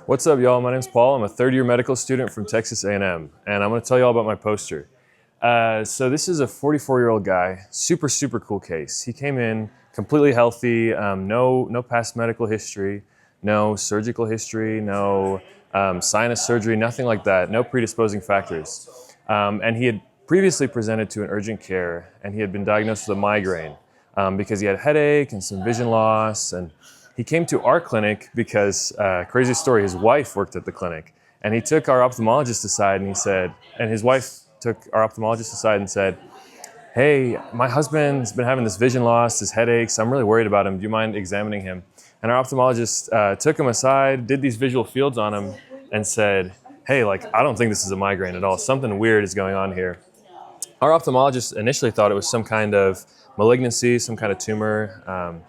What's up, y'all? My name's Paul. I'm a third-year medical student from Texas A&M, and I'm going to tell you all about my poster. So this is a 44-year-old guy, super cool case. He came in completely healthy, no past medical history, no surgical history, no sinus surgery, nothing like that, no predisposing factors. And he had previously presented to an urgent care, and he had been diagnosed with a migraine because he had a headache and some vision loss. And he came to our clinic because, crazy story, his wife worked at the clinic. And he took our ophthalmologist aside and he said, and his wife took our ophthalmologist aside and said, "Hey, my husband's been having this vision loss, his headaches. I'm really worried about him. Do you mind examining him?" And our ophthalmologist took him aside, did these visual fields on him, and said, "Hey, I don't think this is a migraine at all. Something weird is going on here." Our ophthalmologist initially thought it was some kind of malignancy, some kind of tumor.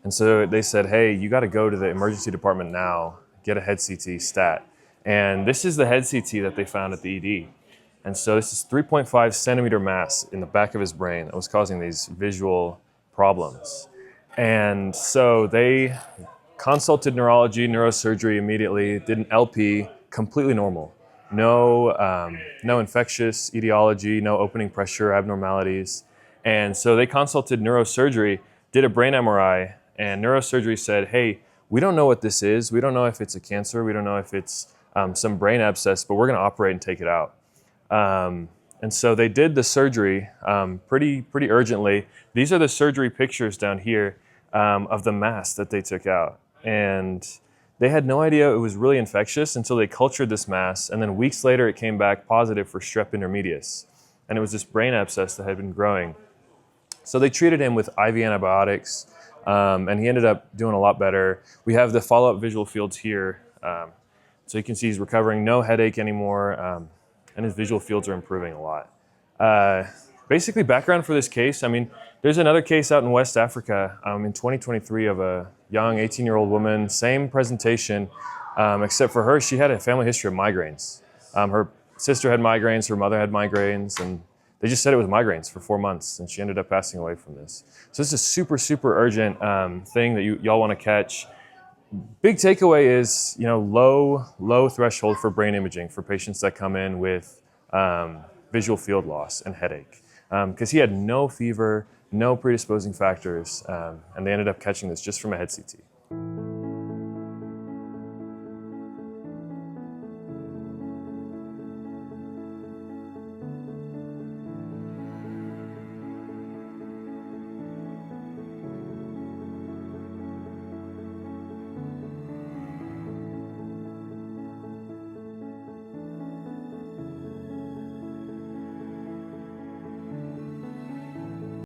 And so they said, "Hey, you got to go to the emergency department now, get a head CT stat." And this is the head CT that they found at the ED. And so this is 3.5 centimeter mass in the back of his brain that was causing these visual problems. And so they consulted neurology, neurosurgery immediately, did an LP, completely normal. No infectious etiology, no opening pressure abnormalities. And so they consulted neurosurgery, did a brain MRI, and neurosurgery said, "Hey, we don't know what this is. We don't know if it's a cancer. We don't know if it's some brain abscess, but we're going to operate and take it out." And so they did the surgery pretty urgently. These are the surgery pictures down here of the mass that they took out. And they had no idea it was really infectious until they cultured this mass. And then weeks later, it came back positive for Strep intermedius. And it was this brain abscess that had been growing. So they treated him with IV antibiotics, and he ended up doing a lot better. We have the follow-up visual fields here. So you can see he's recovering, no headache anymore, and his visual fields are improving a lot. Basically, background for this case, there's another case out in West Africa in 2023 of a young 18-year-old woman, same presentation, except for her, she had a family history of migraines. Her sister had migraines, her mother had migraines, and they just said it was migraines for 4 months, and she ended up passing away from this. So this is a super urgent thing that y'all want to catch. Big takeaway is, low threshold for brain imaging for patients that come in with visual field loss and headache. Because he had no fever, no predisposing factors, and they ended up catching this just from a head CT.